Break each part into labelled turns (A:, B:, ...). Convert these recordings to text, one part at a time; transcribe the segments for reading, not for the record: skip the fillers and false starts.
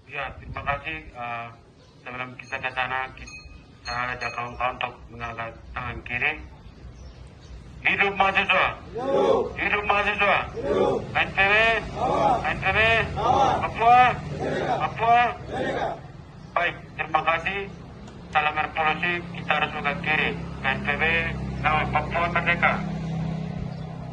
A: Ya, terima kasih. Sebelum kita ke sana, saya ajak kawan-kawan untuk mengangkat tangan kiri. Hidup mahasiswa! Hidup mahasiswa! NTB! NTB! Papua! Papua! Baik, terima kasih. Salam revolusi, kita harus mengangkat kiri. NTB, nama Papua Merdeka.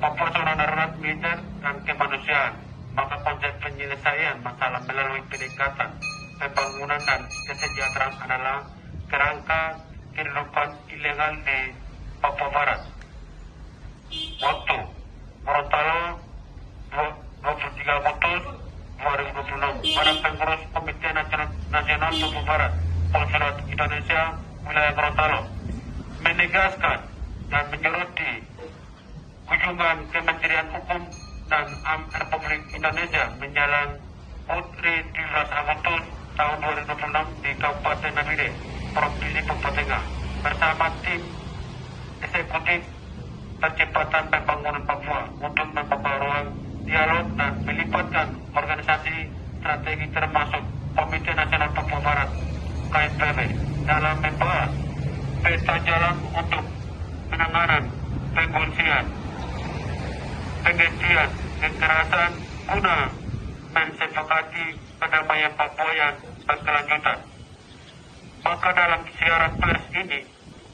A: Papua zona darurat militer dan kemanusiaan. Maka konsep penyelesaian masalah melalui pendekatan, pembangunan dan kesejahteraan adalah kerangka kehidupan ilegal di Papua Barat. Waktu Gorontalo 23 Agustus 2026 pada pengurus Komite Nasional Papua Barat Konsulat Indonesia wilayah Gorontalo menegaskan dan menyoroti kunjungan Kementerian Hukum dan HAM Republik Indonesia menjelang Putri 17 Agustus tahun 2026 di Kabupaten Nabire, Provinsi Papua Tengah bersama tim eksekutif percepatan pembangunan Papua untuk membuka ruang dialog dan melibatkan organisasi strategi termasuk Komite Nasional Papua Barat KNPB dalam membahas peta jalan untuk penanganan pengungsian, penghentian kekerasan guna mensepakati perdamaian Papua yang berkelanjutan. Maka dalam siaran pers ini,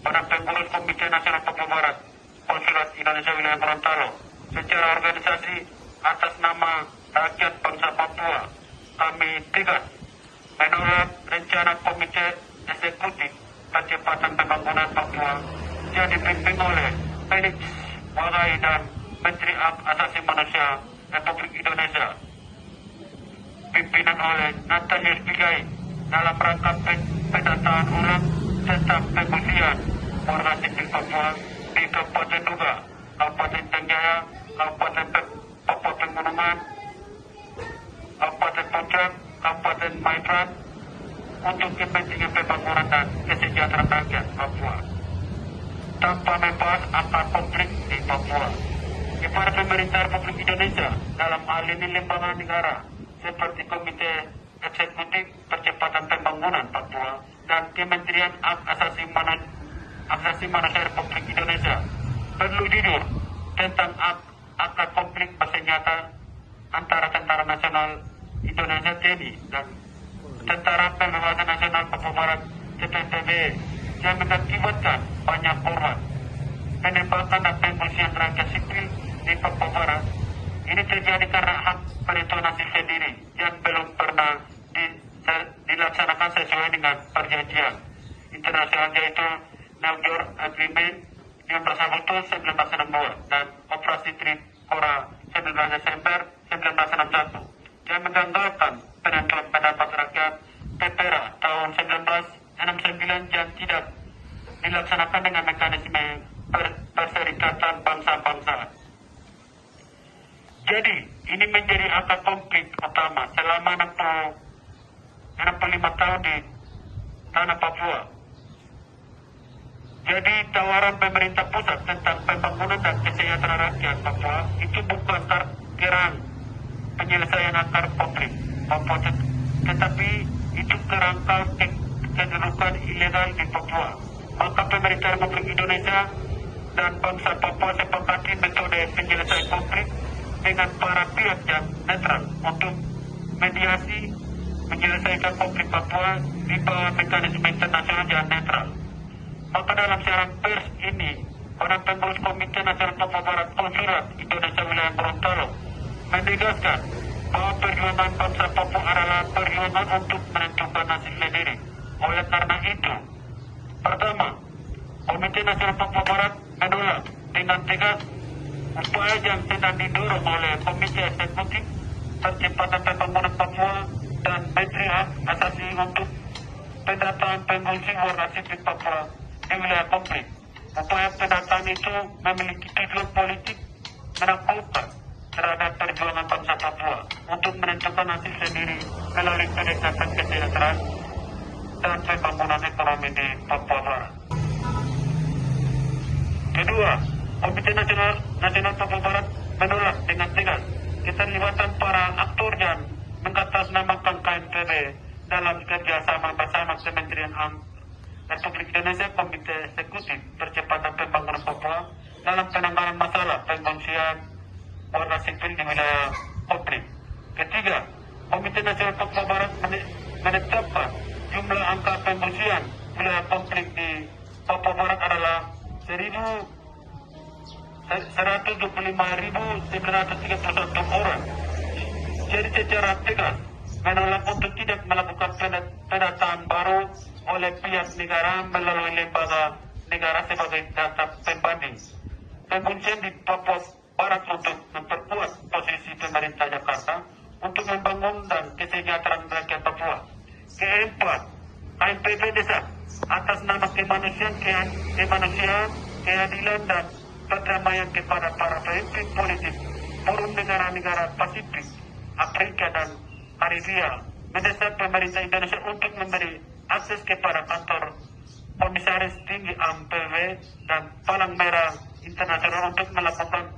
A: para pengurus Komite Nasional Papua Barat Konsulat Indonesia wilayah Gorontalo secara organisasi atas nama rakyat bangsa Papua, kami tegas menolak rencana Komite Eksekutif Percepatan Pembangunan Papua yang dipimpin oleh Felix Wagai dan Menteri Hak Asasi Manusia Republik Indonesia, pimpinan oleh Nathaniel Pigai dalam rangka pendataan ulang tentang pengungsian warga sipil Papua di Kabupaten Duga, Kabupaten Tenggara, Kabupaten Papua Pegunungan, Kabupaten Puncak, Kabupaten Maibrat untuk kepentingan pembangunan dan kesejahteraan rakyat Papua tanpa membahas akar konflik di Papua. Kepada pemerintah Republik Indonesia dalam hal ini lembaga negara seperti Komite Eksekutif Percepatan Pembangunan Papua dan Kementerian Hak Asasi Manusia Republik Indonesia perlu jujur tentang akar konflik bersenjata antara Tentara Nasional Indonesia TNI dan Tentara Pembebasan Nasional Papua Barat TPNPB yang mengakibatkan banyak korban, penembakan dan pengungsian rakyat sipil di Papua Barat. Ini terjadi karena hak penentuan nasib sendiri yang belum pernah dilaksanakan sesuai dengan perjanjian internasional, yaitu New York Agreement 15 Agustus 1962 dan Operasi Trikora 19 Desember 1961 yang menggagalkan penentuan pendapat rakyat PPRA tahun 1969 yang tidak dilaksanakan dengan mekanisme perserikatan bangsa-bangsa. Jadi, ini menjadi akar konflik utama selama 65 tahun di tanah Papua. Jadi, tawaran pemerintah pusat tentang pembangunan dan kesejahteraan rakyat Papua itu bukan kerang penyelesaian akar konflik Papua, tetapi itu kerangka kedudukan ilegal di Papua. Maka pemerintah Republik Indonesia dan bangsa Papua sepakati metode penyelesaian konflik dengan para pihak yang netral untuk mediasi menyelesaikan konflik Papua di bawah mekanisme internasional yang netral. Maka dalam siaran pers ini, para pengurus Komite Nasional Papua Barat Konsulat Indonesia wilayah Gorontalo menegaskan bahwa perjuangan bangsa Papua adalah perjuangan untuk menentukan nasib sendiri. Oleh karena itu, pertama, Komite Nasional Papua Barat menolak dengan tegas upaya yang sedang didorong oleh Komite Eksekutif Percepatan Pembangunan Papua dan Menteri Hak Asasi untuk pendataan pengungsi warga sipil Papua di wilayah konflik. Upaya pendataan itu memiliki tujuan politik menaklukkan terhadap perjuangan bangsa Papua untuk menentukan nasib sendiri melalui pendekatan kesejahteraan dan pembangunan ekonomi di Papua Barat. Kedua, Komite Nasional Papua Barat menolak dengan tegas keterlibatan para aktor yang mengatasnamakan KNPB dalam kerjasama bersama Kementerian Republik Indonesia, Komite Eksekutif Percepatan Pembangunan Papua dalam penanganan masalah pengungsian warga sipil di wilayah konflik. Ketiga, Komite Nasional Papua Barat menetapkan jumlah angka pengungsian wilayah konflik di Papua Barat adalah 125.931 orang. Jadi secara tegas menolak untuk tidak melakukan pendataan baru oleh pihak negara melalui lembaga negara sebagai data pembanding. Pengungsian di Papua Barat untuk memperkuat posisi pemerintah Jakarta untuk membangun dan kesejahteraan rakyat Papua. Keempat, KMPB Desa atas nama kemanusiaan, keadilan dan perdamaian kepada para pemimpin politik Forum Negara-Negara Pasifik, Afrika dan Karibia mendesak pemerintah Indonesia untuk memberi akses kepada kantor Komisaris Tinggi PBB dan Palang Merah Internasional untuk melakukan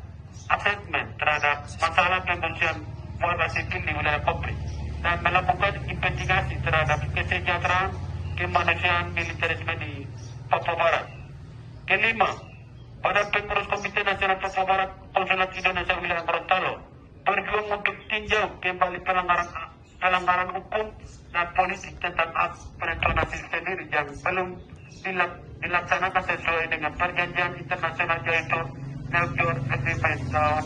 A: asesmen terhadap masalah pengungsian warga sipil di wilayah konflik dan melakukan investigasi terhadap kesejahteraan kemanusiaan militerisme di Papua Barat. Kelima, Badan Pengurus Komite Nasional Papua Barat Konsulat Indonesia wilayah Gorontalo berjuang untuk tinjau kembali pelanggaran hukum dan politik tentang hak penentuan hasil sendiri yang belum dilaksanakan sesuai dengan perjanjian internasional yaitu New York Agreement tahun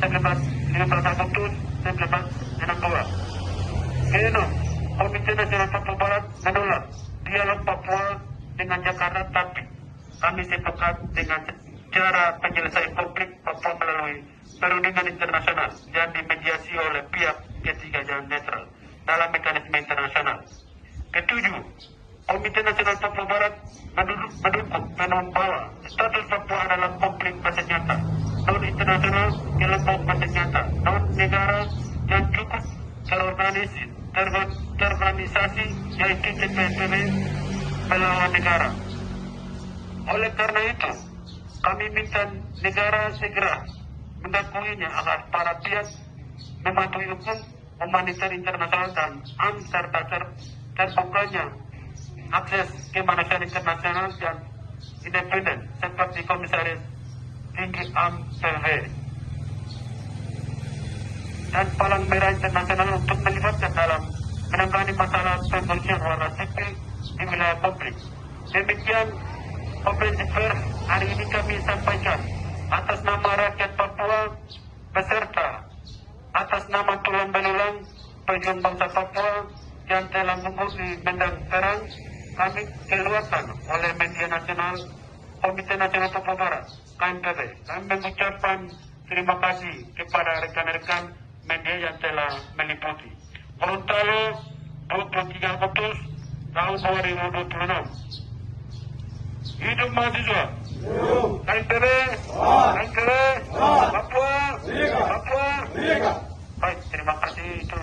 A: 15 Agustus 1962. Keenam, Komite Nasional Papua Barat menolak dialog Papua dengan Jakarta, tapi kami sepakat dengan cara penyelesaian konflik Papua melalui perundingan internasional yang dimediasi oleh pihak ketiga dan netral dalam mekanisme internasional. Ketujuh, Komite Nasional Papua Barat mendukung bahwa status Papua adalah konflik bersenjata, non-internasional kelompok bersenjata, non-negara yang cukup terorganisasi yaitu CPNPB melawan negara. Oleh karena itu, kami minta negara segera mengakuinya agar para pihak mematuhi hukum humaniter internasional dan serta terbukanya akses kemanusiaan internasional dan independen seperti Komisaris Tinggi PBB dan Palang Merah Internasional untuk melibatkan dalam menangani masalah pengungsian warga sipil di wilayah konflik. Demikian konferensi pers hari ini kami sampaikan atas nama rakyat Papua beserta atas nama Tuan Belulang pejuang bangsa Papua yang telah gugur di medan perang. Kami keluarkan oleh media nasional Komite Nasional Papua Barat KMPB. Kami mengucapkan terima kasih kepada rekan-rekan media yang telah meliputi. Gorontalo 23 Agustus tahun 2026. Hidup mahasiswa. KMPB, KMPB, Papua, Papua. Baik, terima kasih itu.